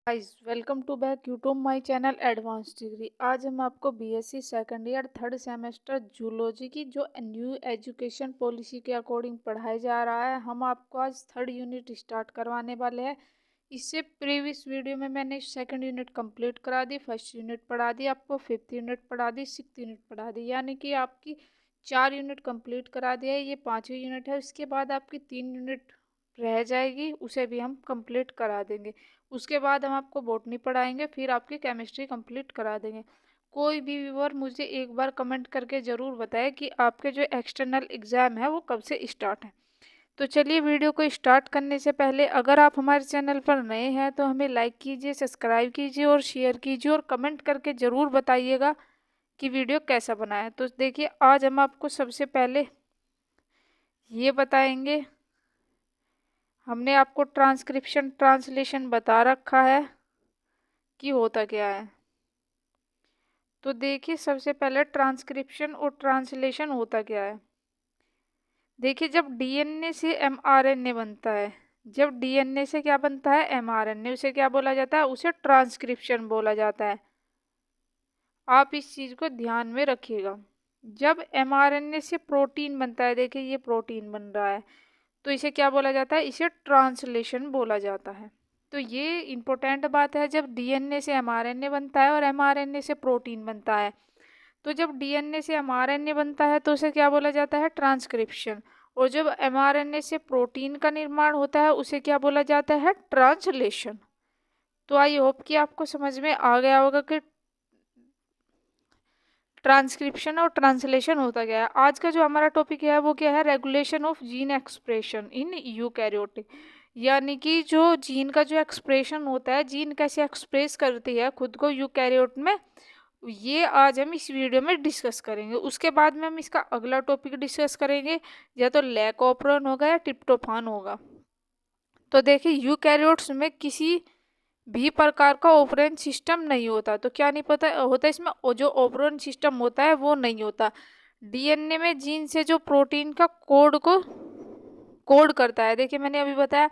Guys welcome to back YouTube my channel advance degree. आज हम आपको BSc second year third semester zoology की जो न्यू एजुकेशन पॉलिसी के अकॉर्डिंग पढ़ाया जा रहा है, हम आपको आज थर्ड यूनिट स्टार्ट करवाने वाले हैं। इससे प्रीवियस वीडियो में मैंने सेकंड यूनिट कंप्लीट करा दी, फर्स्ट यूनिट पढ़ा दी, आपको फिफ्थ यूनिट पढ़ा दी, सिक्स्थ यूनिट पढ़ा दी, यानी कि आपकी 4 यूनिट कंप्लीट करा दिया है। ये 5वीं यूनिट है। उसके बाद आपकी 3 यूनिट रह जाएगी, उसे भी हम कंप्लीट करा देंगे। उसके बाद हम आपको बॉटनी पढ़ाएंगे, फिर आपकी केमिस्ट्री कंप्लीट करा देंगे। कोई भी व्यूअर मुझे एक बार कमेंट करके ज़रूर बताए कि आपके जो एक्सटर्नल एग्ज़ाम है वो कब से स्टार्ट है। तो चलिए वीडियो को स्टार्ट करने से पहले अगर आप हमारे चैनल पर नए हैं तो हमें लाइक कीजिए, सब्सक्राइब कीजिए और शेयर कीजिए और कमेंट करके ज़रूर बताइएगा कि वीडियो कैसा बना है। तो देखिए आज हम आपको सबसे पहले ये बताएंगे, हमने आपको ट्रांसक्रिप्शन ट्रांसलेशन बता रखा है कि होता क्या है। तो देखिए सबसे पहले ट्रांसक्रिप्शन और ट्रांसलेशन होता क्या है। देखिए जब डीएनए से एमआरएनए बनता है, जब डीएनए से क्या बनता है एमआरएनए, उसे क्या बोला जाता है, उसे ट्रांसक्रिप्शन बोला जाता है। आप इस चीज़ को ध्यान में रखिएगा। जब एमआरएनए से प्रोटीन बनता है, देखिए ये प्रोटीन बन रहा है, तो इसे क्या बोला जाता है, इसे ट्रांसलेशन बोला जाता है। तो ये इम्पोर्टेंट बात है, जब डीएनए से एमआरएनए बनता है और एमआरएनए से प्रोटीन बनता है, तो जब डीएनए से एमआरएनए बनता है तो उसे क्या बोला जाता है, ट्रांसक्रिप्शन। और जब एमआरएनए से प्रोटीन का निर्माण होता है उसे क्या बोला जाता है, ट्रांसलेशन। तो आई होप कि आपको समझ में आ गया होगा कि ट्रांसक्रिप्शन और ट्रांसलेशन होता क्या है। आज का जो हमारा टॉपिक है वो क्या है, regulation of gene expression in eukaryotic, यानी कि जो जीन का जो एक्सप्रेशन होता है, जीन कैसे एक्सप्रेस करती है खुद को यूकैरियोट में, ये आज हम इस वीडियो में डिस्कस करेंगे। उसके बाद में हम इसका अगला टॉपिक डिस्कस करेंगे, या तो लैक ऑपरन होगा या ट्रिप्टोफान होगा। तो देखिए यूकैरियोट्स में किसी भी प्रकार का ऑपरेन सिस्टम नहीं होता। तो क्या नहीं पता होता इसमें, जो ऑपरेन सिस्टम होता है वो नहीं होता। डीएनए में जीन से जो प्रोटीन का कोड को कोड करता है, देखिए मैंने अभी बताया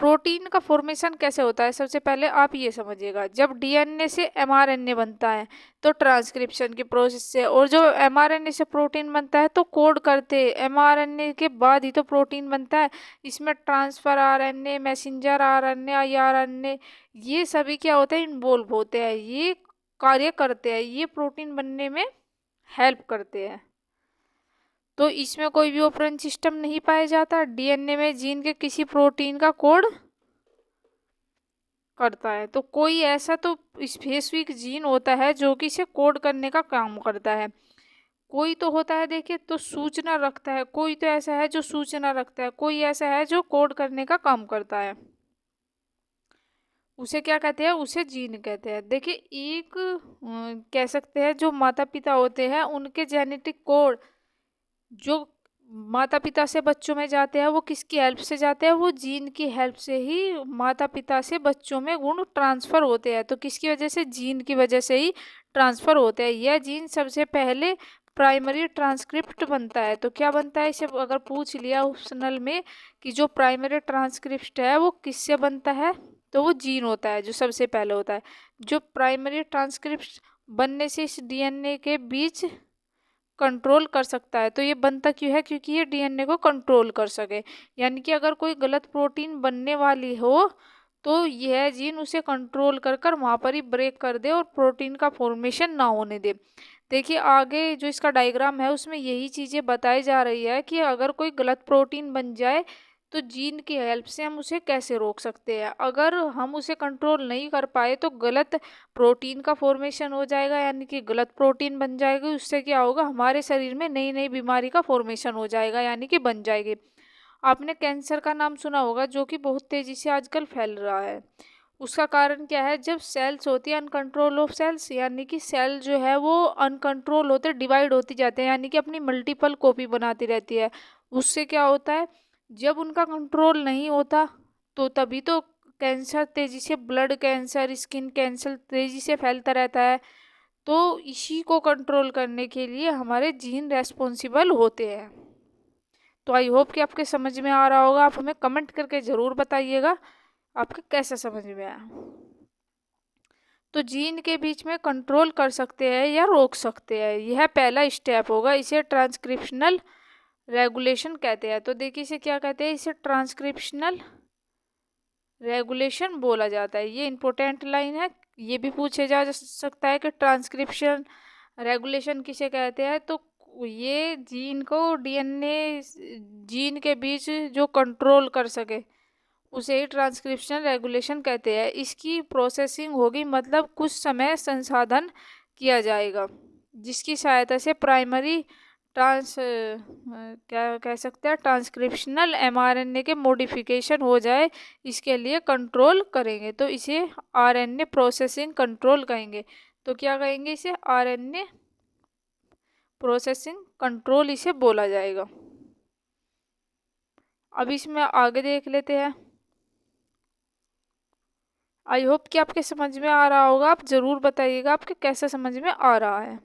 प्रोटीन का फॉर्मेशन कैसे होता है। सबसे पहले आप ये समझिएगा, जब डीएनए से एमआरएनए बनता है तो ट्रांसक्रिप्शन की प्रोसेस से, और जो एमआरएनए से प्रोटीन बनता है तो कोड करते हैं, एमआरएनए के बाद ही तो प्रोटीन बनता है। इसमें transfer RNA, messenger RNA, RNA, ये सभी क्या होते हैं, इन्वॉल्व होते हैं, ये कार्य करते हैं, ये प्रोटीन बनने में हेल्प करते हैं। तो इसमें कोई भी ऑपरेशन सिस्टम नहीं पाया जाता। डीएनए में जीन के किसी प्रोटीन का कोड करता है, तो कोई ऐसा तो स्पेसिफिक जीन होता है जो कि इसे कोड करने का काम करता है। कोई तो होता है देखिए तो सूचना रखता है, कोई तो ऐसा है जो सूचना रखता है, कोई ऐसा है जो कोड करने का काम करता है। उसे क्या कहते हैं, उसे जीन कहते हैं। देखिए एक कह सकते हैं जो माता पिता होते हैं उनके जेनेटिक कोड जो माता पिता से बच्चों में जाते हैं, वो किसकी हेल्प से जाते हैं, वो जीन की हेल्प से ही माता पिता से बच्चों में गुण ट्रांसफर होते हैं। तो किसकी वजह से, जीन की वजह से ही ट्रांसफर होते हैं। यह जीन सबसे पहले प्राइमरी ट्रांसक्रिप्ट बनता है। तो क्या बनता है, इसे अगर पूछ लिया ऑप्शनल में कि जो प्राइमरी ट्रांसक्रिप्ट है वो किससे बनता है, तो वो जीन होता है जो सबसे पहले होता है। जो प्राइमरी ट्रांसक्रिप्ट बनने से इस डीएनए के बीच कंट्रोल कर सकता है। तो ये बनता क्यों है, क्योंकि ये डीएनए को कंट्रोल कर सके। यानी कि अगर कोई गलत प्रोटीन बनने वाली हो तो यह जीन उसे कंट्रोल कर कर वहाँ पर ही ब्रेक कर दे और प्रोटीन का फॉर्मेशन ना होने दे। देखिए आगे जो इसका डायग्राम है उसमें यही चीज़ें बताई जा रही है कि अगर कोई गलत प्रोटीन बन जाए तो जीन की हेल्प से हम उसे कैसे रोक सकते हैं। अगर हम उसे कंट्रोल नहीं कर पाए तो गलत प्रोटीन का फॉर्मेशन हो जाएगा, यानी कि गलत प्रोटीन बन जाएगी। उससे क्या होगा, हमारे शरीर में नई नई बीमारी का फॉर्मेशन हो जाएगा, यानी कि बन जाएगी। आपने कैंसर का नाम सुना होगा जो कि बहुत तेज़ी से आजकल फैल रहा है। उसका कारण क्या है, जब सेल्स होती है अनकंट्रोल ऑफ सेल्स, यानी कि सेल जो है वो अनकंट्रोल होते डिवाइड होती जाते हैं, यानी कि अपनी मल्टीपल कॉपी बनाती रहती है। उससे क्या होता है, जब उनका कंट्रोल नहीं होता तो तभी तो कैंसर तेज़ी से, ब्लड कैंसर, स्किन कैंसर तेज़ी से फैलता रहता है। तो इसी को कंट्रोल करने के लिए हमारे जीन रेस्पॉन्सिबल होते हैं। तो आई होप कि आपके समझ में आ रहा होगा। आप हमें कमेंट करके ज़रूर बताइएगा आपके कैसा समझ में आया। तो जीन के बीच में कंट्रोल कर सकते हैं या रोक सकते हैं, यह पहला स्टेप होगा। इसे ट्रांसक्रिप्शनल रेगुलेशन कहते हैं। तो देखिए इसे क्या कहते हैं, इसे ट्रांसक्रिप्शनल रेगुलेशन बोला जाता है। ये इंपॉर्टेंट लाइन है, ये भी पूछे जा सकता है कि ट्रांसक्रिप्शन रेगुलेशन किसे कहते हैं। तो ये जीन को डीएनए जीन के बीच जो कंट्रोल कर सके उसे ही ट्रांसक्रिप्शन रेगुलेशन कहते हैं। इसकी प्रोसेसिंग होगी, मतलब कुछ समय संसाधन किया जाएगा जिसकी सहायता से प्राइमरी क्या कह सकते हैं, ट्रांसक्रिप्शनल एमआरएनए के मॉडिफिकेशन हो जाए, इसके लिए कंट्रोल करेंगे। तो इसे आरएनए प्रोसेसिंग कंट्रोल कहेंगे। तो क्या कहेंगे, इसे आरएनए प्रोसेसिंग कंट्रोल इसे बोला जाएगा। अब इसमें आगे देख लेते हैं। आई होप कि आपके समझ में आ रहा होगा। आप ज़रूर बताइएगा आपके कैसे समझ में आ रहा है।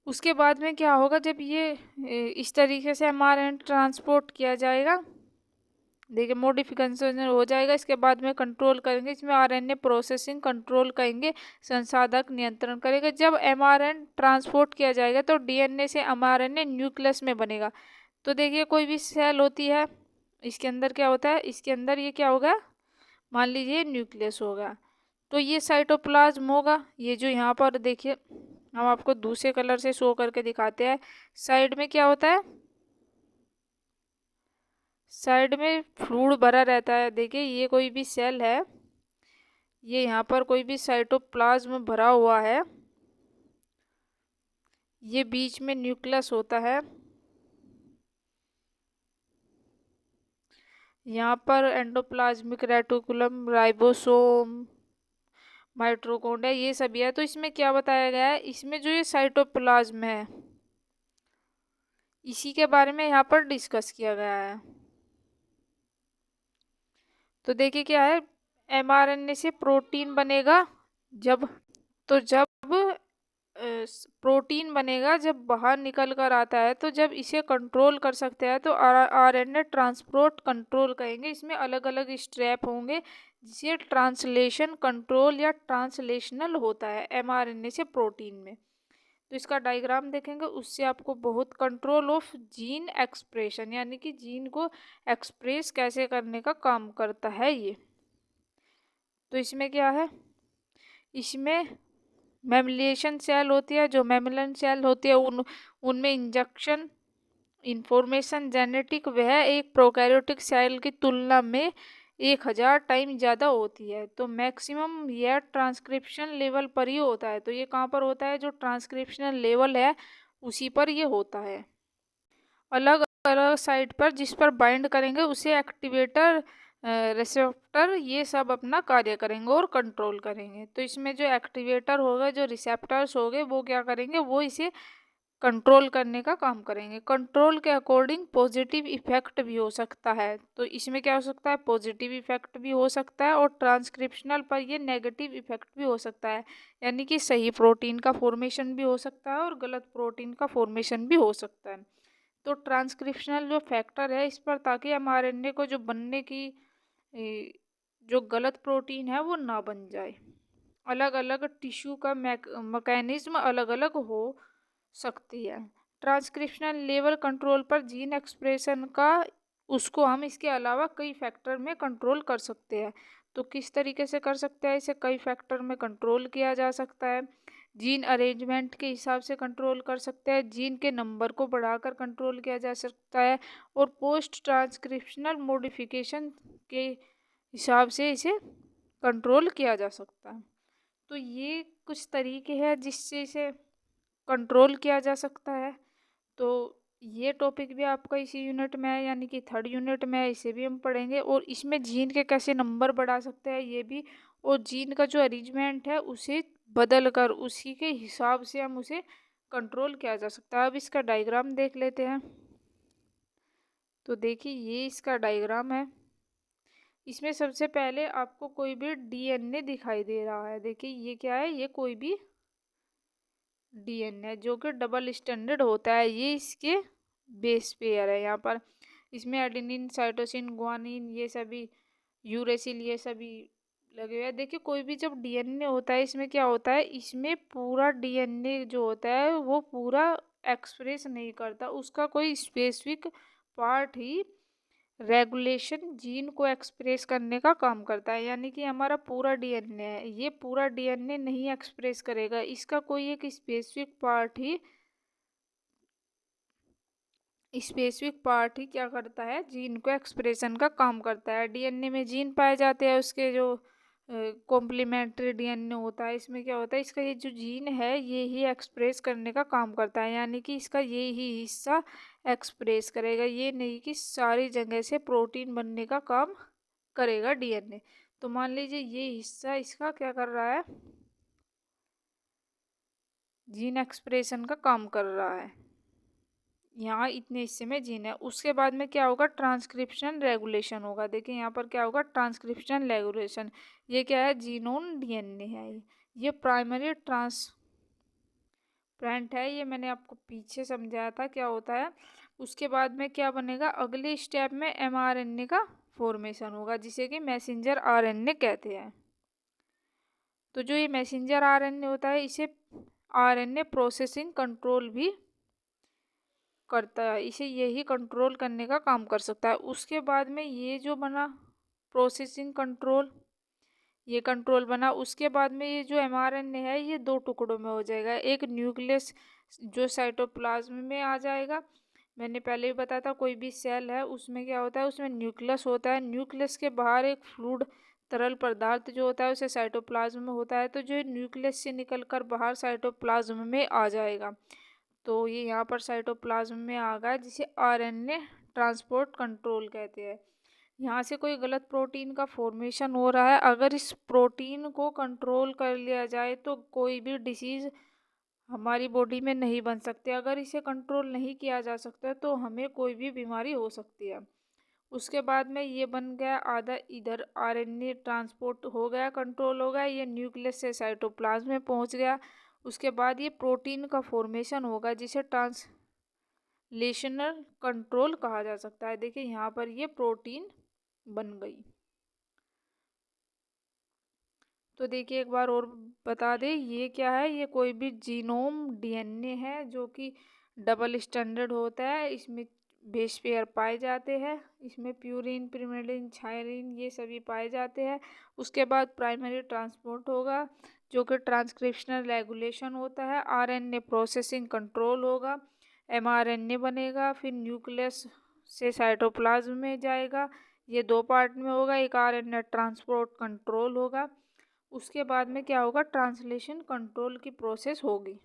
उसके बाद में क्या होगा, जब ये इस तरीके से एमआरएनए ट्रांसपोर्ट किया जाएगा, देखिए मॉडिफिकेशन हो जाएगा, इसके बाद में कंट्रोल करेंगे, इसमें आरएनए प्रोसेसिंग कंट्रोल कहेंगे, संसाधक नियंत्रण करेगा। जब एमआरएनए ट्रांसपोर्ट किया जाएगा तो डीएनए से एमआरएनए न्यूक्लियस में बनेगा। तो देखिए कोई भी सेल होती है, इसके अंदर क्या होता है, इसके अंदर ये क्या होगा, मान लीजिए न्यूक्लियस होगा, तो ये साइटोप्लाज्म होगा। ये जो यहाँ पर देखिए हम आपको दूसरे कलर से शो करके दिखाते हैं, साइड में क्या होता है, साइड में फ्लूइड भरा रहता है। देखिए ये कोई भी सेल है, ये यहाँ पर कोई भी साइटोप्लाज्म भरा हुआ है, ये बीच में न्यूक्लियस होता है, यहाँ पर एंडोप्लाज्मिक रेटिकुलम, राइबोसोम, माइटोकॉन्ड्रिया, ये सभी है। तो इसमें क्या बताया गया है, इसमें जो ये साइटोप्लाज्म है इसी के बारे में यहाँ पर डिस्कस किया गया है। तो देखिए क्या है, एमआरएनए से प्रोटीन बनेगा, जब जब प्रोटीन बनेगा, जब बाहर निकल कर आता है, तो जब इसे कंट्रोल कर सकते हैं तो आरएनए ट्रांसपोर्ट कंट्रोल कहेंगे। इसमें अलग अलग स्टेप होंगे जिसे ट्रांसलेशन कंट्रोल या ट्रांसलेशनल होता है एमआरएनए से प्रोटीन में। तो इसका डायग्राम देखेंगे, उससे आपको बहुत कंट्रोल ऑफ जीन एक्सप्रेशन, यानी कि जीन को एक्सप्रेस कैसे करने का काम करता है ये। तो इसमें क्या है, इसमें मेमिलियन सेल होती है, जो मेमिलियन सेल होती है उनमें इंजेक्शन इंफॉर्मेशन जेनेटिक वह एक प्रोकैरियोटिक सेल की तुलना में 1000 टाइम ज़्यादा होती है। तो मैक्सिमम यह ट्रांसक्रिप्शन लेवल पर ही होता है। तो ये कहाँ पर होता है, जो ट्रांसक्रिप्शन लेवल है उसी पर ये होता है। अलग अलग साइट पर जिस पर बाइंड करेंगे उसे एक्टिवेटर, रिसेप्टर, ये सब अपना कार्य करेंगे और कंट्रोल करेंगे। तो इसमें जो एक्टिवेटर होगा, जो रिसेप्टर्स होंगे, वो क्या करेंगे, वो इसे कंट्रोल करने का काम करेंगे। कंट्रोल के अकॉर्डिंग पॉजिटिव इफेक्ट भी हो सकता है। तो इसमें क्या हो सकता है, पॉजिटिव इफेक्ट भी हो सकता है और ट्रांसक्रिप्शनल पर ये नेगेटिव इफेक्ट भी हो सकता है, यानी कि सही प्रोटीन का फॉर्मेशन भी हो सकता है और गलत प्रोटीन का फॉर्मेशन भी हो सकता है। तो ट्रांसक्रिप्शनल जो फैक्टर है इस पर, ताकि एमआरएनए को जो बनने की जो गलत प्रोटीन है वो ना बन जाए। अलग अलग टिश्यू का मैकेनिज्म अलग अलग हो सकती है। ट्रांसक्रिप्शनल लेवल कंट्रोल पर जीन एक्सप्रेशन का, उसको हम इसके अलावा कई फैक्टर में कंट्रोल कर सकते हैं। तो किस तरीके से कर सकते हैं, इसे कई फैक्टर में कंट्रोल किया जा सकता है। जीन अरेंजमेंट के हिसाब से कंट्रोल कर सकते हैं, जीन के नंबर को बढ़ाकर कंट्रोल किया जा सकता है और पोस्ट ट्रांसक्रिप्शनल मॉडिफिकेशन के हिसाब से इसे कंट्रोल किया जा सकता है। तो ये कुछ तरीके हैं जिससे इसे कंट्रोल किया जा सकता है। तो ये टॉपिक भी आपका इसी यूनिट में है, यानी कि थर्ड यूनिट में है, इसे भी हम पढ़ेंगे और इसमें जीन के कैसे नंबर बढ़ा सकते हैं ये भी, और जीन का जो अरेंजमेंट है उसे बदल कर उसी के हिसाब से हम उसे कंट्रोल किया जा सकता है। अब इसका डायग्राम देख लेते हैं। तो देखिए ये इसका डायग्राम है। इसमें सबसे पहले आपको कोई भी डीएनए दिखाई दे रहा है। देखिए ये क्या है, ये कोई भी डीएनए जो कि डबल स्टैंडर्ड होता है, ये इसके बेस पेयर है। यहाँ पर इसमें एडेनिन, साइटोसिन, ग्वानिन, ये सभी यूरेसिल, ये सभी लगे हुए हैं। देखिए कोई भी जब डीएनए होता है इसमें क्या होता है, इसमें पूरा डीएनए जो होता है वो पूरा एक्सप्रेस नहीं करता, उसका कोई स्पेसिफिक पार्ट ही रेगुलेशन जीन को एक्सप्रेस करने का काम करता है। यानी कि हमारा पूरा डीएनए है, ये पूरा डीएनए नहीं एक्सप्रेस करेगा, इसका कोई एक स्पेसिफिक पार्ट ही क्या करता है, जीन को एक्सप्रेशन का काम करता है। डीएनए में जीन पाए जाते हैं, उसके जो कॉम्प्लीमेंट्री डीएनए होता है इसमें क्या होता है, इसका ये जो जीन है ये ही एक्सप्रेस करने का काम करता है। यानी कि इसका ये ही हिस्सा एक्सप्रेस करेगा, ये नहीं कि सारी जगह से प्रोटीन बनने का काम करेगा डीएनए। तो मान लीजिए ये हिस्सा इसका क्या कर रहा है, जीन एक्सप्रेशन का काम कर रहा है। यहाँ इतने हिस्से में जीन है। उसके बाद में क्या होगा, ट्रांसक्रिप्शन रेगुलेशन होगा। देखिए यहाँ पर क्या होगा, ट्रांसक्रिप्शन रेगुलेशन। ये क्या है, जीनोम डीएनए है। ये प्राइमरी ट्रांसप्रेंट है, ये मैंने आपको पीछे समझाया था क्या होता है। उसके बाद में क्या बनेगा, अगले स्टेप में एमआरएनए का फॉर्मेशन होगा, जिसे कि मैसेंजर आरएनए कहते हैं। तो जो ये मैसेंजर आरएनए होता है इसे आरएनए प्रोसेसिंग कंट्रोल भी करता है, इसे यही कंट्रोल करने का काम कर सकता है। उसके बाद में ये जो बना प्रोसेसिंग कंट्रोल, ये कंट्रोल बना। उसके बाद में ये जो एमआरएनए है ये दो टुकड़ों में हो जाएगा, एक न्यूक्लियस जो साइटोप्लाज्म में आ जाएगा। मैंने पहले भी बताया था कोई भी सेल है उसमें क्या होता है, उसमें न्यूक्लियस होता है, न्यूक्लियस के बाहर एक फ्लूइड तरल पदार्थ जो होता है उसे साइटोप्लाज्म में होता है। तो जो न्यूक्लियस से निकलकर बाहर साइटोप्लाज्म में आ जाएगा, तो ये यहाँ पर साइटोप्लाज्म में आ गया, जिसे आरएनए ट्रांसपोर्ट कंट्रोल कहते हैं। यहाँ से कोई गलत प्रोटीन का फॉर्मेशन हो रहा है, अगर इस प्रोटीन को कंट्रोल कर लिया जाए तो कोई भी डिसीज़ हमारी बॉडी में नहीं बन सकते। अगर इसे कंट्रोल नहीं किया जा सकता तो हमें कोई भी बीमारी हो सकती है। उसके बाद में ये बन गया आधा, इधर आरएनए ट्रांसपोर्ट हो गया, कंट्रोल हो गया, ये न्यूक्लियस से साइटोप्लाज्म में पहुंच गया। उसके बाद ये प्रोटीन का फॉर्मेशन होगा, जिसे ट्रांसलेशनल कंट्रोल कहा जा सकता है। देखिए यहाँ पर ये प्रोटीन बन गई। तो देखिए एक बार और बता दें, ये क्या है, ये कोई भी जीनोम डीएनए है जो कि डबल स्टैंडर्ड होता है। इसमें बेस पेयर पाए जाते हैं, इसमें प्यूरिन, पिरिमिडिन, थायरिन ये सभी पाए जाते हैं। उसके बाद प्राइमरी ट्रांसपोर्ट होगा जो कि ट्रांसक्रिप्शनल रेगुलेशन होता है, आरएनए प्रोसेसिंग कंट्रोल होगा, एमआरएनए बनेगा, फिर न्यूक्लियस से साइटोप्लाज्म में जाएगा। ये दो पार्ट में होगा, एक आरएनए ट्रांसपोर्ट कंट्रोल होगा। उसके बाद में क्या होगा, ट्रांसलेशन कंट्रोल की प्रोसेस होगी।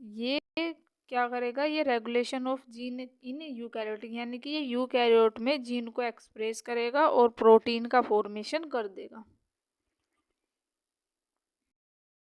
ये क्या करेगा, ये regulation of gene in eukaryotic, यानी कि ये यूकैरियोट में जीन को एक्सप्रेस करेगा और प्रोटीन का फॉर्मेशन कर देगा।